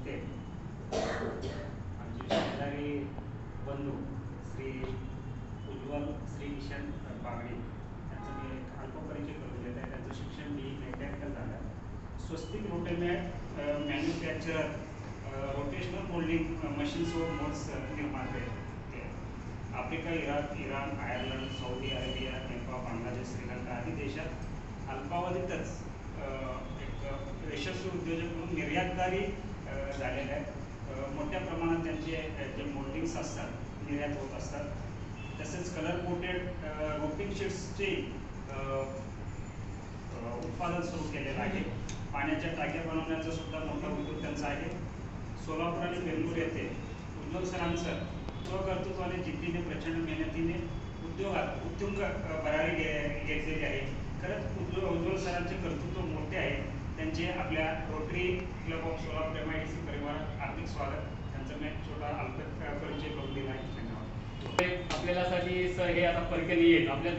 होते आमचे शेजारी बंधू श्री उज्ज्वल श्री किशन बागडे त्यांचं मी एक अल्प परिचय करून देत आहे. त्यांचं शिक्षण बी मेकॅनिकल झालं. स्वस्तिक रोटेमॅट मॅन्युफॅक्चरर रोटेशनल मोल्डिंग मशीन्स व मोड्स निर्माते ते Africa, Iran, Ireland, Saudi Arabia, Nepal, Bangladesh, Sri Lanka आदी देशात अल्पावधीतच एक यशस्वी उद्योजक म्हणून निर्यातदारी झालेले आहेत. मोठ्या प्रमाणात त्यांचे जे मोल्डिंग्स असतात निर्यात होत असतात. तसेच कलर कोटेड रोपिंग शीट्सचे उत्पादन सुरू केलेलं आहे. पाण्याच्या टाक्या बनवण्याचा सुद्धा मोठा उद्योग त्यांचा आहे. सोलापूर आणि बेंगळूर येथे उज्ज्वल सरांचं स्वकर्तृत्वाने जिद्दीने प्रचंड मेहनतीने उद्योगात उत्तुंग भरारी घेतलेली आहे. खरंच उज्ज्वल सरांचे कर्तृत्व मोठे आहे. त्यांचे आपल्या rotary club of Solapur MIDC परिवारात हार्दिक स्वागत. त्यांचा मी छोटा अल्प परिचय करून दिला आहे. धन्यवाद. आपल्यासाठी सर हे आता परके नाही आहेत, आपल्या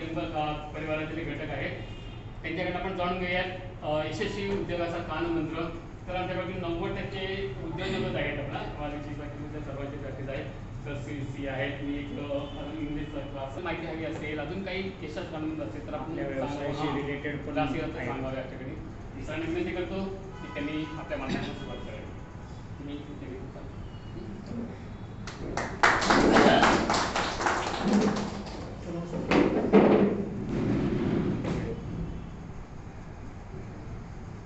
परिवारातील घटक आहेत. त्यांच्याकडे आपण जाणून घेऊयात यशस्वी उद्योगाचा कानमंत्र. तर आमच्याकडे 90% उद्योजकच आहेत. आपला माझ्या सर्वांचे प्रॅक्टिस आहेत. तर सी आहेत. मी एक इंग्लिशचा क्लास माहिती हवी असेल, अजून काही यशाच कानमंत्र असेल तर आपण व्यवसायाशी रिलेटेड सांगावे या ठिकाणी. सरांनी विनंती करतो की त्यांनी आपल्या माध्यमातून सुरुवात करावी. तुम्ही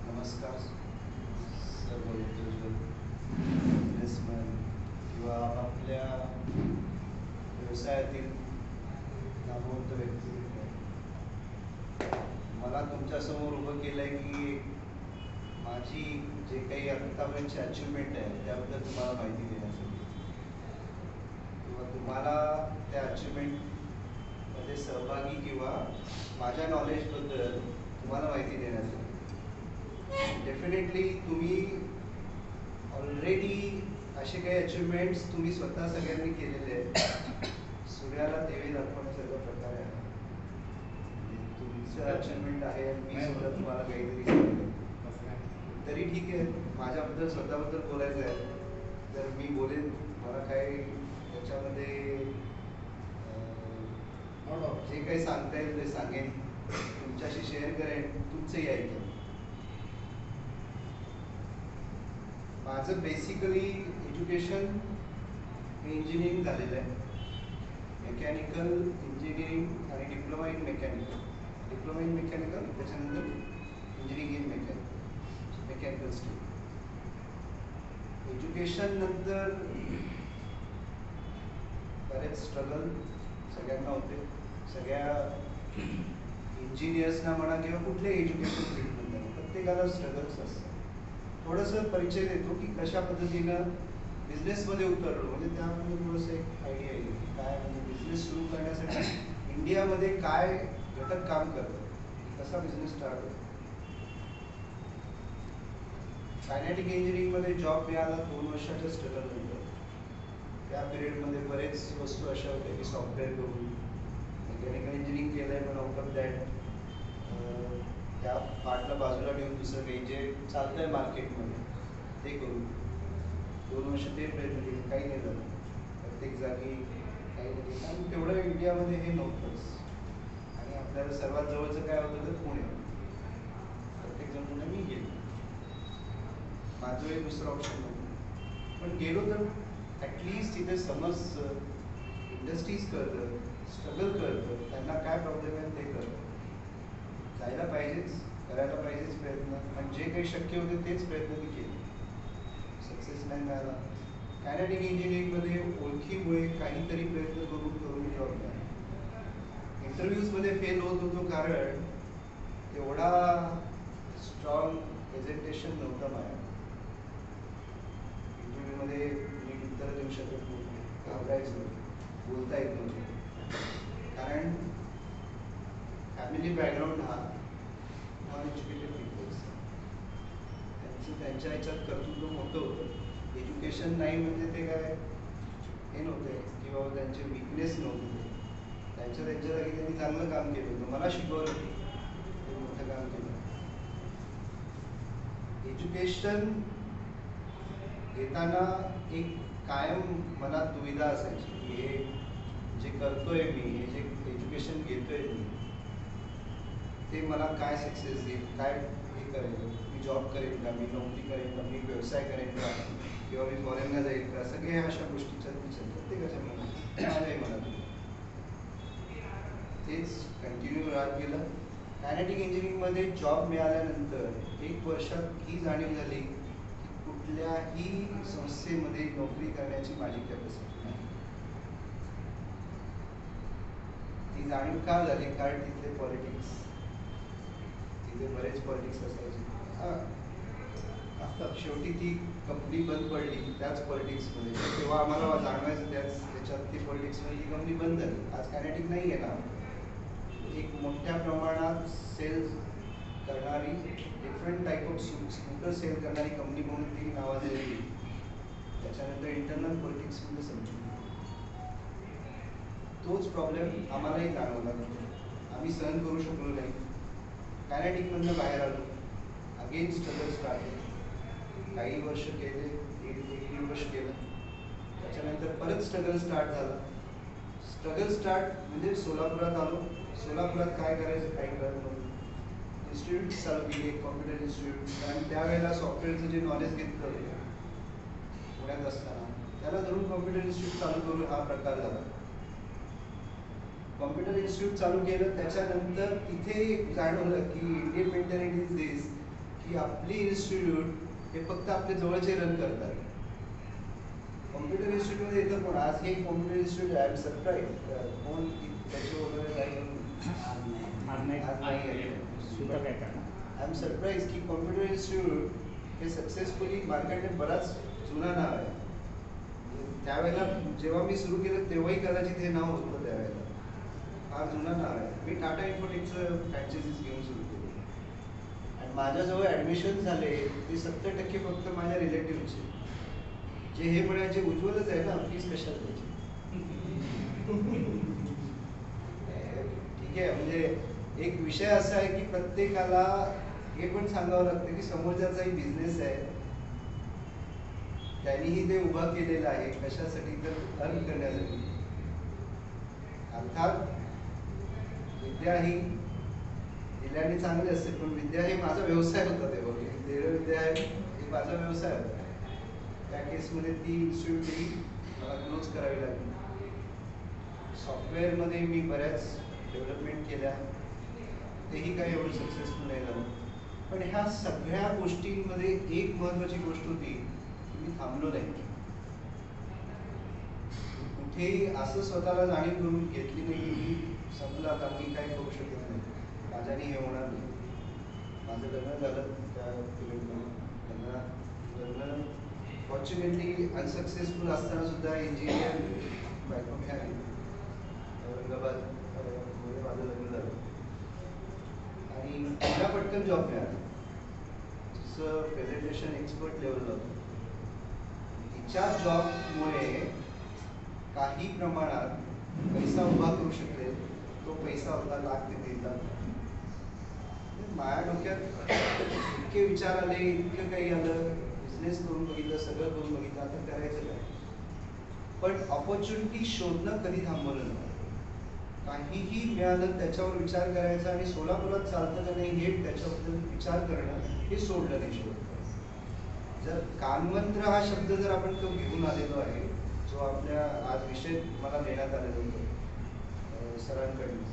नमस्कार सर्व उद्योजक, बिझनेसमॅन किंवा आपल्या व्यवसायातील नामवंत व्यक्ती. मला तुमच्यासमोर उभं केलं आहे की माझी जे काही आत्तापर्यंतची अचिव्हमेंट आहे त्याबद्दल तुम्हाला माहिती देण्यासाठी किंवा तुम्हाला त्या अचिव्हमेंटमध्ये सहभागी किंवा माझ्या नॉलेजबद्दल तुम्हाला माहिती देण्यासाठी. डेफिनेटली तुम्ही ऑलरेडी असे काही अचिव्हमेंट्स तुम्ही स्वतः सगळ्यांनी केलेले आहेत. सूर्याला देवी दाखवण्यासारखा प्रकार आहे. तुमचं अचिव्हमेंट आहे. मी सुद्धा तुम्हाला काहीतरी सांगितलं तरी ठीक आहे. माझ्याबद्दल स्वतःबद्दल बोलायचं आहे तर मी बोलेन. मला काही त्याच्यामध्ये जे काही सांगता येईल ते सांगेन, तुमच्याशी शेअर करेन, तुमचंही ऐकेन. माझं बेसिकली एज्युकेशन हे इंजिनिअरिंग झालेलं आहे. मेकॅनिकल इंजिनिअरिंग आणि diploma in mechanical. Diploma in mechanical त्याच्यानंतर engineering in mechanical stream. Education नंतर बरेच स्ट्रगल सगळ्यांना होते. सगळ्या इंजिनियर्सना म्हणा किंवा कुठल्याही एज्युकेशन फील्डमध्ये प्रत्येकाला स्ट्रगल्स असतात. थोडंसं परिचय देतो की कशा पद्धतीनं बिझनेसमध्ये उतरलो, म्हणजे त्यामध्ये थोडंसं एक आयडिया येईल की काय म्हणजे बिझनेस सुरू करण्यासाठी इंडियामध्ये काय घटक काम करतात, कसा बिझनेस स्टार्ट होतो. कायनेटिक इंजिनिअरिंगमध्ये जॉब मिळाला 2 वर्षाच्या स्ट्रगल नंतर. त्या पिरियडमध्ये बरेच वस्तू अशा होत्या की सॉफ्टवेअर करून मेकॅनिकल इंजिनिअरिंग केलं आहे, पण आउट ऑफ दॅट त्या पार्टला बाजूला ठेवून दुसरं काही जे चालतं आहे मार्केटमध्ये ते करू. 2 वर्ष ते प्रयत्न केले, काही नाही झालं. प्रत्येक जागी काही नाही. कारण तेवढं इंडियामध्ये हे नव्हतंच. आणि आपल्याला सर्वात जवळचं काय होतं तर पुणे. प्रत्येकजण पुणे मी गेलो. माझं एक दुसरं ऑप्शन नव्हतं. पण गेलो तर ॲटलिस्ट तिथे समजतं, इंडस्ट्रीज कळतं, स्ट्रगल कळतं, त्यांना काय प्रॉब्लेम आहे ते कळतं. जायला पाहिजेच, करायला पाहिजेच प्रयत्न. पण जे काही शक्य होते तेच प्रयत्न मी केले. सक्सेस नाही मिळाला. कायनेटिक इंजिनिअरिंगमध्ये ओळखीमुळे काहीतरी प्रयत्न करून जॉब मिळाला. इंटरव्ह्यूजमध्ये फेल होत होतो कारण तेवढा स्ट्रॉंग प्रेझेंटेशन नव्हतं माझ्या. इंटरव्ह्यूमध्ये नीट उत्तरं देऊ शकत नव्हतो, घाबरायचो, बोलता येत नव्हतं. कारण फॅमिली बॅकग्राऊंड हा नॉन एज्युकेटेड पीपल्स. त्यांच्या ह्याच्यात कर्तृत्व मोठं होतं. एज्युकेशन नाही म्हणजे ते काय हे नव्हते की बाबा त्यांचे विकनेस नव्हते. त्यांच्या जागी त्यांनी चांगलं काम केलं होतं. मला शिकवलं ते मोठं काम केलं. एज्युकेशन घेताना एक कायम मनात दुविधा असायची की हे जे करतोय मी, हे जे एज्युकेशन घेतोय मी, ते मला काय सक्सेस देईल, काय हे करेल, मी जॉब करेन का, मी नोकरी करेन का, मी व्यवसाय करेन का, किंवा मी फॉरेनला जाईल का, सगळ्या अशा गोष्टीचा विचार प्रत्येकाच्या मनात, माझ्याही मनात तेच कंटिन्यू राहत गेलं. कायनेटिक इंजिनिअरिंगमध्ये जॉब मिळाल्यानंतर 1 वर्षात ही जाणीव झाली की कुठल्याही संस्थेमध्ये नोकरी करण्याची माझी कॅपॅसिटी नाही. ती जाणीव का झाली? कारण तिथले पॉलिटिक्स, तिथे बरेच पॉलिटिक्स असायचे. शेवटी ती कंपनी बंद पडली त्याच पॉलिटिक्समध्ये. तेव्हा आम्हाला जाणवायचं त्याच्यात ती पॉलिटिक्समध्ये ती कंपनी बंद झाली. आज कायनेटिक नाही आहे ना, एक मोठ्या प्रमाणात सेल्स करणारी, different type of scooter sale करणारी कंपनी म्हणून ती नावाजलेली. त्याच्यानंतर इंटरनल पॉलिटिक्समध्ये समजून तोच प्रॉब्लेम आम्हालाही जाणवला. आम्ही सहन करू शकलो नाही. कायनेटिकमधनं बाहेर आलो. अगेन स्ट्रगल स्टार्ट केलं. काही वर्ष केले, एक दीड वर्ष केलं. त्याच्यानंतर परत स्ट्रगल स्टार्ट झाला. स्ट्रगल स्टार्ट म्हणजे सोलापुरात आलो. सोलापुरात काय करायचं काही कळत नव्हतं. इन्स्टिट्यूट चालू केली, कॉम्प्युटर इन्स्टिट्यूट. आणि त्यावेळेला सॉफ्टवेअरचं जे नॉलेज घेतलं पुण्यात असताना, त्याला धरून कॉम्प्युटर इन्स्टिट्यूट चालू करून हा प्रकार झाला. कॉम्प्युटर इन्स्टिट्यूट चालू केलं. त्याच्यानंतर तिथे जाणवलं की इंडियन मेंटॅलिटी इज दिस, की आपली इन्स्टिट्यूट हे फक्त आपले जवळचे रन करतात. कॉम्प्युटर इन्स्टिट्यूटमध्ये येतं कोण? आज हे computer institute I am surprise कोण त्याचे वगैरे काही आय एम सरप्राईज की कॉम्प्युटर इन्स्टिट्यूट हे सक्सेसफुली मार्केटने बराच जुना नाव आहे. त्यावेळेला जेव्हा मी सुरू केलं तेव्हाही कदाचित हे नाव होतं. त्यावेळेला फार जुना नाव आहे. मी टाटा इन्फोटेकचं फ्रँचायझीज घेऊन सुरू केली आणि माझ्याजवळ ॲडमिशन झाले ते 70% फक्त माझ्या रिलेटिव्हचे, जे हे म्हणायचे उज्ज्वलच आहे ना, फीस कशाला द्यायची. ठीक आहे, म्हणजे एक विषय असा आहे की प्रत्येकाला हे पण सांगावं लागतं की समोरच्याचाही बिझनेस आहे, त्यांनीही ते उभा केलेलं आहे कशासाठी, तर अर्न करण्यासाठी. अर्थात विद्या ही दिल्याने चांगली असते, पण विद्या हे माझा व्यवसाय होता. तेव्हा विद्या हे माझा व्यवसाय होता. त्या केसमध्ये ती इन्स्टिट्यूटही मला क्लोज करावी लागली. सॉफ्टवेअरमध्ये मी बऱ्याच डेव्हलपमेंट केल्या, तेही काही एवढं सक्सेसफुल नाही झालं. पण ह्या सगळ्या गोष्टींमध्ये एक महत्त्वाची गोष्ट होती की मी थांबलो नाही. कुठेही असं स्वतःला जाणीव करून घेतली नाही की संपलं आता, मी काही करू शकत नाही, माझ्याने हे होणार नाही. माझं लग्न झालं त्या पिरियडमध्ये. लग्न फॉर्च्युनेटली अनसक्सेसफुल असताना सुद्धा इंजिनियर बायको मिळाली. औरंगाबादमध्ये माझं लग्न झालं आणि मला पटकन जॉब मिळाला. तिचं प्रेझेंटेशन एक्सपर्ट लेवलला होतं. तिच्या जॉबमुळे काही प्रमाणात पैसा उभा करू शकले. तो पैसा होता लाख ते 1.5 लाख. माझ्या डोक्यात इतके विचार आले, इतकं काही आलं, बिझनेस करून बघितलं, सगळं करून बघितलं, आता करायचं काय. पण ऑपॉर्च्युनिटी शोधणं कधी थांबवलं नाही. काहीही मिळालं त्याच्यावर विचार करायचा आणि सोलापुरात चालतं का नाही हे त्याच्याबद्दल विचार करणं हे सोडलं नाही शेवट. जर कानमंत्र हा शब्द जर आपण तो घेऊन आलेलो आहे, जो आपल्या आज विषय मला देण्यात आलेला होतो सरांकडून,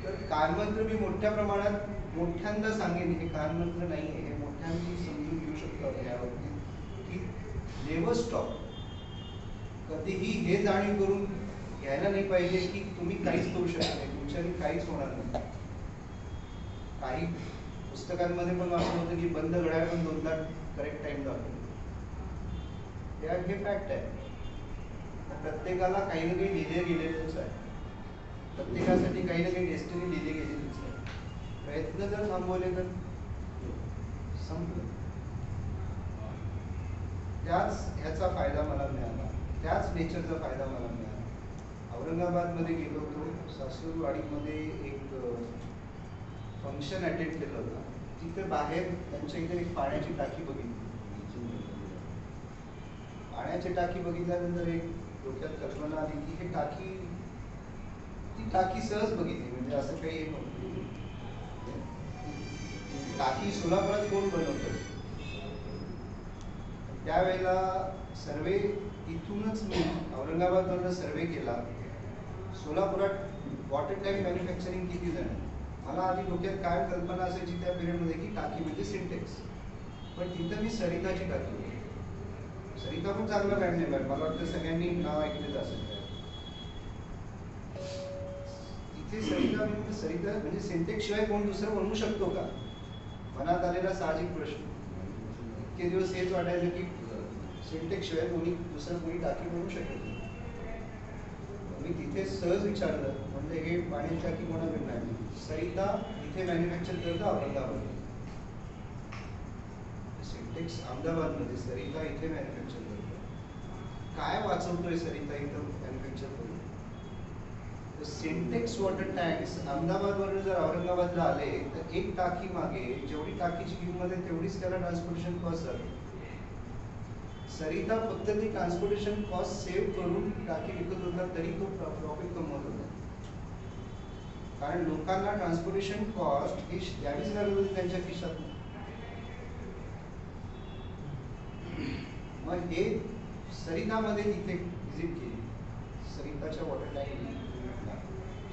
तर कानमंत्र मी मोठ्या प्रमाणात मोठ्यांदा सांगेन. हे कानमंत्र नाही आहे, हे मोठ्यांनी समजून घेऊ शकतो आपण यावरती की नेव्हर स्टॉप. कधीही हे जाणीव करून घ्यायला नाही पाहिजे की तुम्ही काहीच करू शकत नाही, तुमच्यानी काहीच होणार नाही. काही पुस्तकांमध्ये पण वाचलं होतं की बंद घड्याळ पण 2दा करेक्ट टाइम दाखवतो. हे फॅक्ट आहे. प्रत्येकाला काही ना काही लिहिले गेलेलंच आहे. प्रत्येकासाठी काही ना काही डेस्टिनी लिहिली गेलेलीच आहे. प्रयत्न जर थांबवले तर संपलं. त्याच ह्याचा फायदा मला मिळाला, त्याच नेचरचा फायदा मला मिळाला. औरंगाबादमध्ये गेलो होतो. सासूरवाडीमध्ये एक फंक्शन अटेंड केलं होतं. तिथे बाहेर त्यांच्या इथे एक पाण्याची टाकी बघितली. पाण्याची टाकी बघितल्यानंतर एक डोक्यात कल्पना आली की हे टाकी, ती टाकी सहज बघितली, म्हणजे असं काही हे नव्हतं. टाकी सोलापुरात कोण बनवतं? त्यावेळेला सर्वे इथूनच मी औरंगाबादवरनं सर्वे केला. सोलापुरात वॉटर टँक मॅन्युफॅक्चरिंग किती जण आहे? मला आधी डोक्यात काय कल्पना असायची त्या पिरियडमध्ये की टाकी म्हणजे सिंटेक्स, पण तिथं मी सरिताची टाकी होती. सरिता पण चांगला ब्रँड नेम आहे, मला वाटतं सगळ्यांनी नाव ऐकलेलं असेल. तिथे सरिता म्हणजे सिंटेक्स शिवाय कोण दुसरं बनवू शकतो का? मनात आलेला साहजिक प्रश्न. इतके दिवस हेच वाटायचं की सिंटेक्स शिवाय दुसरं कोणी टाकी बनवू शकत नाही. मी तिथे सहज विचारलं, म्हणजे हे पाण्याची टाकी कोणाकडे नाही? सरिता इथे मॅन्युफॅक्चर करतं औरंगाबाद. सिंटेक्स अहमदाबादमध्ये, सरिता इथे मॅन्युफॅक्चर करतो. काय वाचवतोय सरिता इथं मॅन्युफॅक्चर करून? सिंटेक्स वॉटर टँक्स अहमदाबादवरून जर औरंगाबादला आले तर एक टाकी मागे जेवढी टाकीची किंमत आहे तेवढीच त्याला ट्रान्सपोर्टेशन कॉस्ट जाते. सरिता फक्त ती ट्रान्सपोर्टेशन कॉस्ट सेव्ह करून टाकी विकत होता, तरी तो प्रॉफिट कमवत होता. कारण लोकांना ट्रान्सपोर्टेशन कॉस्ट ही द्यावीच लागत होती त्यांच्या खिशातून. मग हे सरितामध्ये तिथे व्हिजिट केली, सरिताच्या वॉटर टँक.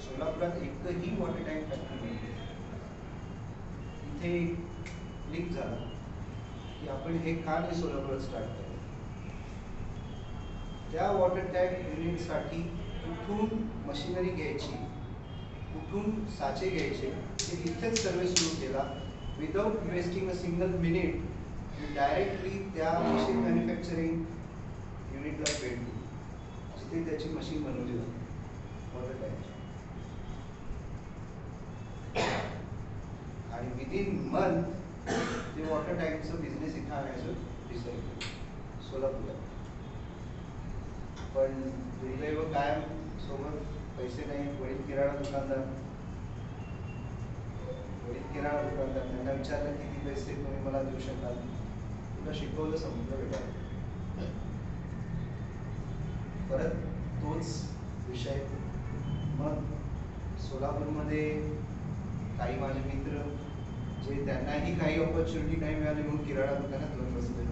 सोलापुरात एकही वॉटर टँक फॅक्टरी नाही. इथे क्लिक झाला की आपण हे का नाही सोलापुरात स्टार्ट केलं. त्या वॉटर टँक युनिटसाठी कुठून मशिनरी घ्यायची, कुठून साचे घ्यायचे, ते इथेच सर्वे सुरू केला. Without wasting a single minute me directly त्या मशीन मॅन्युफॅक्चरिंग युनिटला भेट दिली, जिथे त्याची मशीन बनवली जाते वॉटर टँकची. आणि विदिन मंथ ते वॉटर टँकचं बिझनेस इथं आणायचं डिसाईड केलं सोलापुरात. पण दुर्दैव काय, सोबत पैसे नाही. वडील किराणा दुकानदार, त्यांना विचारलं किती पैसे तुम्ही मला देऊ शकाल? तुला शिकवलं, समजलं बेटा. परत तोच विषय. मग सोलापूरमध्ये काही माझे मित्र जे त्यांनाही काही ऑपॉर्च्युनिटी नाही मिळाली म्हणून किराणा दुकानात जाऊन बसले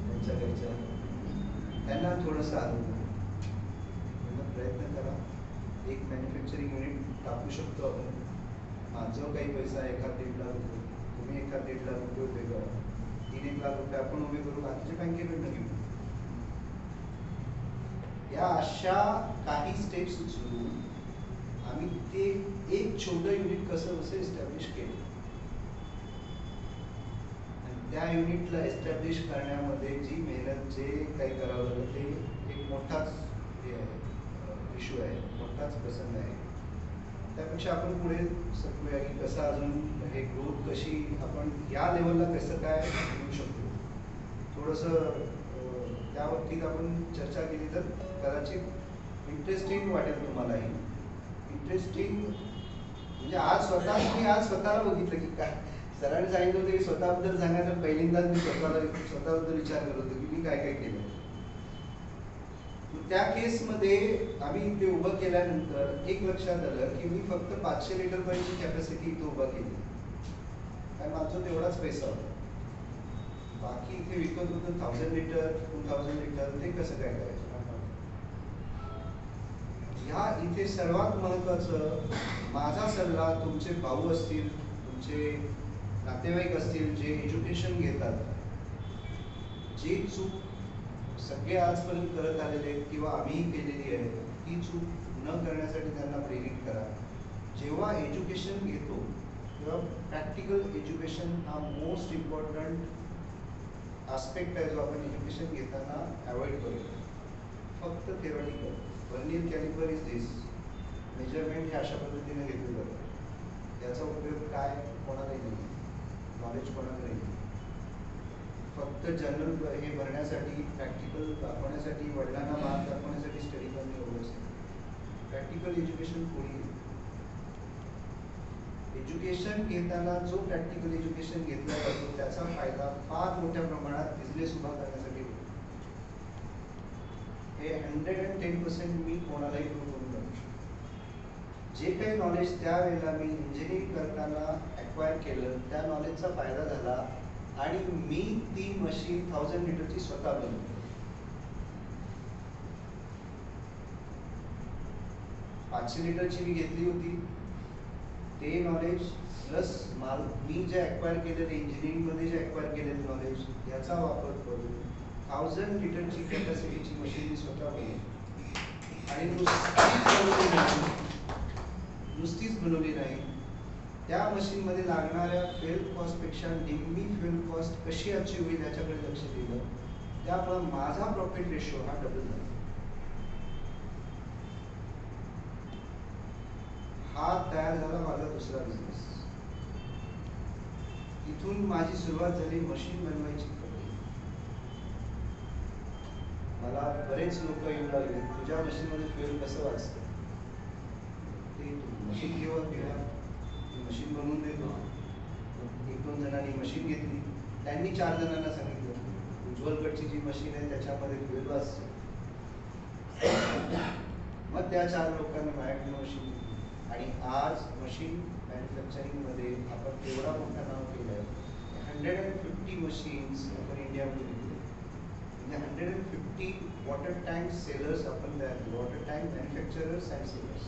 त्यांच्या घरच्या, त्यांना थोडंसं आलं, प्रयत्न करा, एक मॅन्युफॅक्चरिंग युनिट टाकू शकतो आपण. जो काही पैसा आहे 1.5 लाख रुपये, तुम्ही 1.5 लाख रुपये उभे करा, 3-1 लाख रुपये आपण उभे करू, बाकीच्या बँकेकडनं घेऊ. या अशा काही स्टेप्स उचलून आम्ही ते एक छोटं युनिट कसं एस्टॅब्लिश केलं. आणि त्या युनिटला एस्टॅब्लिश करण्यामध्ये जी मेहनत, जे काही करावं लागलं, ते एक मोठाच इश्यू आहे, मोठाच प्रसंग आहे. त्यापेक्षा आपण पुढे सरकूया की कसं अजून हे ग्रोथ कशी आपण या लेवलला कसं काय घेऊ शकतो. थोडंसं त्या बाबतीत आपण चर्चा केली तर कदाचित इंटरेस्टिंग वाटेल तुम्हालाही. इंटरेस्टिंग म्हणजे आज स्वतःला बघितलं की काय सरांनी सांगितलं होतं की स्वतःबद्दल सांगायचं, पहिल्यांदाच मी स्वतःबद्दल विचार करत होतो की मी काय काय केलं. त्या केसमध्ये आम्ही ते उभं केल्यानंतर एक लक्षात आलं की मी फक्त 500 लिटरपर्यंतची कॅपॅसिटी इथे उभा केली, कारण माझं तेवढाच पैसा होता. बाकी इथे विकत होतं 1000 लिटर 2000 लिटर, ते कसं काय करायचं. ह्या इथे सर्वात महत्वाचं माझा सल्ला, तुमचे भाऊ असतील, तुमचे नातेवाईक असतील जे एज्युकेशन घेतात, जे चूक सगळे आजपर्यंत करत आलेले आहेत किंवा आम्हीही केलेली आहे, ती चूक न करण्यासाठी त्यांना प्रेरित करा. जेव्हा एज्युकेशन घेतो तेव्हा प्रॅक्टिकल एज्युकेशन हा मोस्ट इम्पॉर्टंट आस्पेक्ट आहे, जो आपण एज्युकेशन घेताना अवॉइड करतो. फक्त theoretical, vernier calliper is this, measurement हे अशा पद्धतीने घेतलं जातं. याचा उपयोग काय कोणालाही नाही, नॉलेज कोणाकडे नाही. फक्त जनरल हे भरण्यासाठी, प्रॅक्टिकल दाखवण्यासाठी, वडिलांना मार्क दाखवण्यासाठी स्टडी करणे एवढंच. प्रॅक्टिकल एज्युकेशन कोणी एज्युकेशन घेताना जो प्रॅक्टिकल एज्युकेशन घेतला जातो त्याचा फायदा फार मोठ्या प्रमाणात बिझनेस उभा करण्यासाठी होतो. हे 110% मी कोणालाही प्रूव्ह करून देऊ शकतो. जे काही नॉलेज त्यावेळेला मी इंजिनिअरिंग करताना ॲक्वायर केलं त्या नॉलेजचा फायदा झाला आणि मी ती मशीन 1000 लिटरची स्वतः बनवली. 500 लिटरची मी घेतली होती. ते नॉलेज प्लस मी जे ॲक्वायर केलेले इंजिनिअरिंगमध्ये जे ॲक्वायर केलेले नॉलेज याचा वापर करून 1000 लिटरची कॅपॅसिटीची मशीन मी स्वतः बनवली. आणि नुसतीच बनवली नाही, त्या मशीनमध्ये लागणाऱ्या फ्युएल कॉस्टपेक्षा निम्मी फ्युएल कॉस्ट कशी अचीव होईल याच्याकडे लक्ष दिलं. त्यामुळे माझा प्रॉफिट रेशो हा डबल झाला. हा तयार झाला माझा दुसरा बिझनेस. इथून माझी सुरुवात झाली मशीन बनवायची. मला बरेच लोक येऊ लागले, तुझ्या मशीनमध्ये फ्युएल कसं वाचतं, ते मशीन घेऊन घ्या, मशीन बनवून देतो. 1-2 जणांनी मशीन घेतली, त्यांनी 4 जणांना सांगितलं उज्ज्वलकडची जी मशीन आहे त्याच्यामध्ये फ्युएल वाचतं. मग त्या 4 लोकांना माझ्याकडे मशीन घेतली आणि आज मशीन मॅन्युफॅक्चरिंगमध्ये आपण एवढा मोठा नाव केलं आहे. 150 मशीन्स आपण इंडियामध्ये विकतो. म्हणजे 150 वॉटर टँक सेलर्स आपण तयार केले. Water tank manufacturers and sellers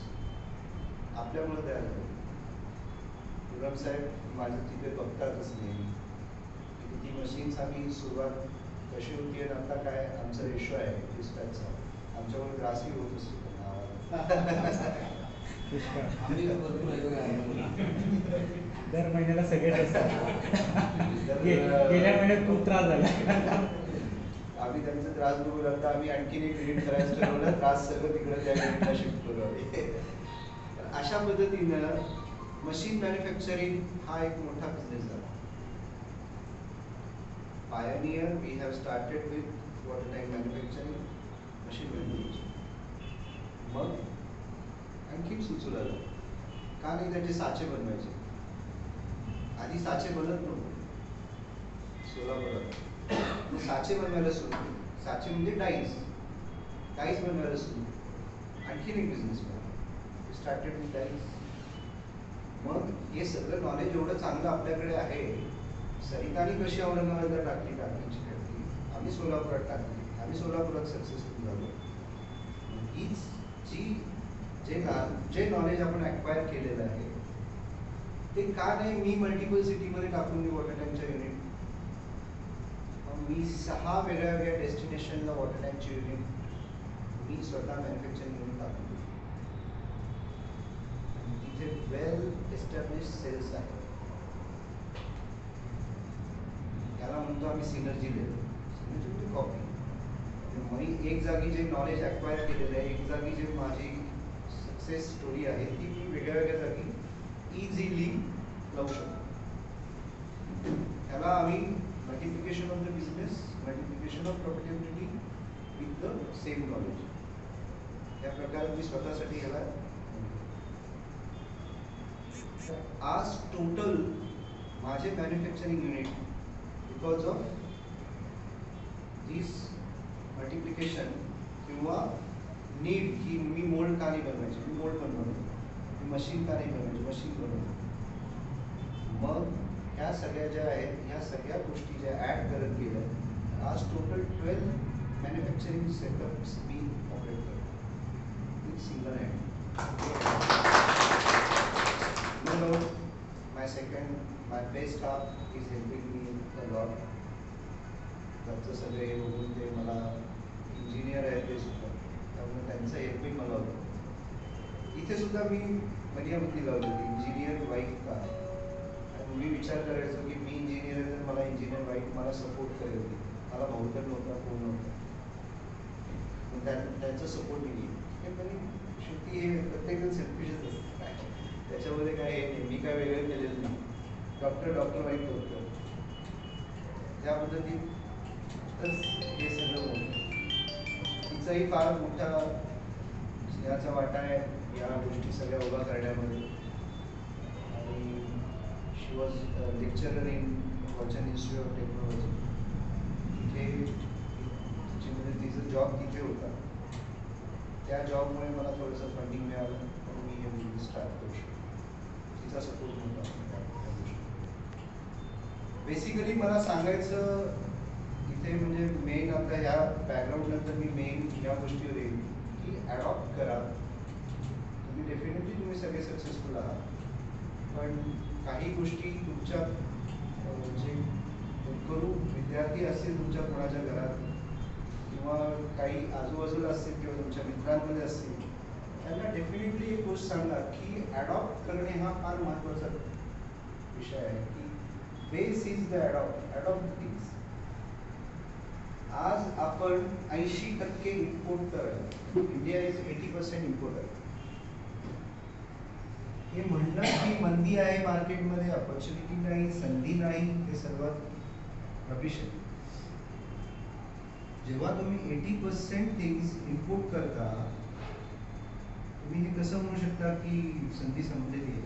आपल्यामुळे तयार झाले. गुलाम साहेब माझं तिथे बघतातच नेहमी किती मशीन्स आम्ही सुरुवात कशी होती आणि आता काय आमचा रेशो आहे डिस्पॅचचा. आमच्यामुळे ग्रासही होत असतो दर महिन्याला सगळेच असतात. गेल्या महिन्यात खूप त्रास झाला. आम्ही त्यांचा त्रास बघू लागता आम्ही आणखीन एक युनिट करायचं ठरवलं. त्रास सगळं तिकडे त्या युनिटला शिफ्ट करू आम्ही. अशा पद्धतीनं मशीन मॅन्युफॅक्चरिंग हा एक मोठा बिझनेस झाला. Pioneer we have started with water tank manufacturing, machine manufacturing. मग आणखीन सुचू लागलं का नाही त्याचे साचे बनवायचे. आधी साचे बनत नव्हते सोलापुरात. मग साचे बनवायला सुरू केले. साचे म्हणजे डाईज बनवायला सुरू केले. आणखीन एक बिझनेस स्टार्टेड विथ डाईज. मग हे सगळं नॉलेज एवढं चांगलं आपल्याकडे आहे. सरितानी कशी औरंगाबादला टाकली टाकीची फॅक्टरी, आम्ही सोलापुरात टाकली. आम्ही सोलापुरात सक्सेसफुल झालो. हीच जे नॉलेज आपण ॲक्वायर केलेलं आहे ते का नाही मी मल्टिपल सिटीमध्ये टाकून मी वॉटर टँकच्या युनिट. मी 6 वेगळ्या डेस्टिनेशनला वॉटर टँकची युनिट मी स्वतः मॅन्युफॅक्चरिंग युनिट टाकून दिली. तिथे वेल एस्टॅब्लिश सेल्स आहे. त्याला म्हणतो आम्ही सिनर्जी लेवल. सिनर्जी म्हणजे कॉपी. मी एक जागी जे नॉलेज ॲक्वायर केलेलं आहे, एक जागी जे माझी सक्सेस स्टोरी आहे ती मी वेगळ्या जागी इझिली लावू शकतो. त्याला आम्ही multiplication of the business, multiplication of profitability with the same knowledge या प्रकारे मी स्वतःसाठी ह्याला. आज टोटल माझे manufacturing unit because of this multiplication किंवा नीड की मी मोल्ड का नाही बनवायचे, मी मोल्ड बनवतो. मी मशीन का नाही बनवायची, मशीन बनवतो. मग ह्या सगळ्या ज्या आहेत ह्या सगळ्या गोष्टी ज्या ॲड करत गेल्या आज टोटल 12 मॅन्युफॅक्चरिंग सेटअप्स मी ऑपरेट करतो with single hand. My best staff is helping me a lot. त्यांचं सगळे हे बघून ते मला इंजिनियर आहे ते सुद्धा, त्यामुळे त्यांचं हेल्पिंग मला होतं. इथे सुद्धा मी मर्यादित लावली होती इंजिनियर वाईफ का. मी विचार करायचो की मी इंजिनियर आहे तर मला इंजिनियर वाईफ मला सपोर्ट करेल. मला भाऊ तर नव्हता, कोण नव्हता. त्यांचा सपोर्ट मी घेईन. शेवटी हे प्रत्येकजण सेल्फिशच असतं. त्याच्यामध्ये काय हे मी काय वेगळं केलेलं नाही. डॉक्टर वाईफ होतं त्या पद्धतीतच हे सगळं होतं. तिचाही फार मोठा याचा वाटा आहे या गोष्टी सगळ्या उभा करण्यामध्ये. आणि शी वॉज लेक्चरर इन वचन इन्स्टिट्यूट ऑफ टेक्नॉलॉजी. तिथे तिचा जॉब तिथे होता. त्या जॉबमुळे मला थोडंसं फंडिंग मिळालं म्हणून मी हे बिझनेस स्टार्ट करू शकतो. तिचा सपोर्ट होता बेसिकली मला सांगायचं इथे म्हणजे मेन आता ह्या बॅकग्राऊंड नंतर मी मेन या गोष्टीवर येईल की ॲडॉप्ट करा. तुम्ही डेफिनेटली तुम्ही सगळे सक्सेसफुल आहात, पण काही गोष्टी तुमच्या जे करू विद्यार्थी असतील तुमच्या कोणाच्या घरात किंवा काही आजूबाजूला असतील किंवा तुमच्या मित्रांमध्ये असतील, त्यांना डेफिनेटली एक गोष्ट सांगा की ॲडॉप्ट करणे हा फार महत्त्वाचा विषय आहे की base is the adopt the things. आज आपण 80% इम्पोर्ट करत, इंडिया इज 80% इम्पोर्टर. हे म्हणणं की मंदी आहे मार्केटमध्ये, ऑपॉर्च्युनिटी नाही, संधी नाही, हे सर्वात रबिश आहे. जेव्हा तुम्ही 80% थिंग्स इम्पोर्ट करता, तुम्ही हे कसं म्हणू शकता की संधी संपलेली आहे?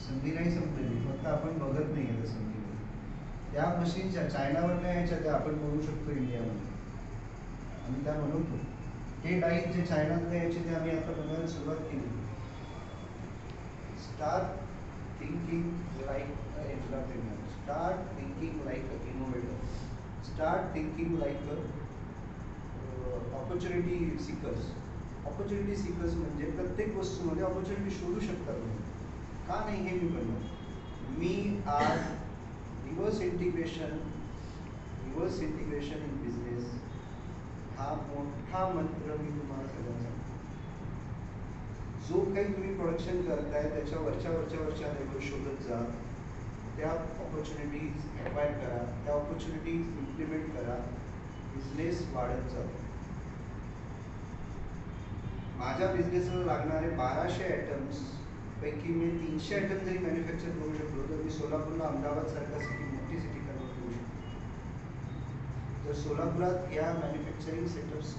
संधी नाही संपलेली, फक्त आपण बघत नाही आहे संधी. त्या मशीनच्या चायनावर नाही यायच्या त्या आपण बनवू शकतो इंडियामध्ये, आम्ही त्या बनवतो. हे डाईस जे चायनात यायचे ते आम्ही आता बनवायला सुरुवात केली. Start thinking like a entrepreneur, start thinking like a innovator, start thinking like a opportunity seekers. Opportunity seekers म्हणजे प्रत्येक वस्तूमध्ये ऑपॉर्च्युनिटी शोधू शकता तुम्ही. का नाही हे मी बनवतो. मी आज रिव्हर्स इंटिग्रेशन इन बिझनेस हा मोठा मंत्र मी तुम्हाला सगळ्यांना सांगतो. जो काही तुम्ही प्रोडक्शन करताय त्याच्या वरच्या लेवल शोधत जा, त्या ऑपॉर्च्युनिटीज ॲक्वायर करा, त्या ऑपॉर्च्युनिटीज इम्प्लिमेंट करा, बिझनेस वाढत जातो. माझ्या बिझनेसला लागणारे 1200 आयटम्स पैकी मी 300 आयटम जरी मॅन्युफॅक्चर करू शकलो तर मी सोलापूरला अहमदाबाद सारखा मोठी सिटी कन्वर्ट करू शकतो. जर सोलापुरात या मॅन्युफॅक्चरिंग सेटअप्स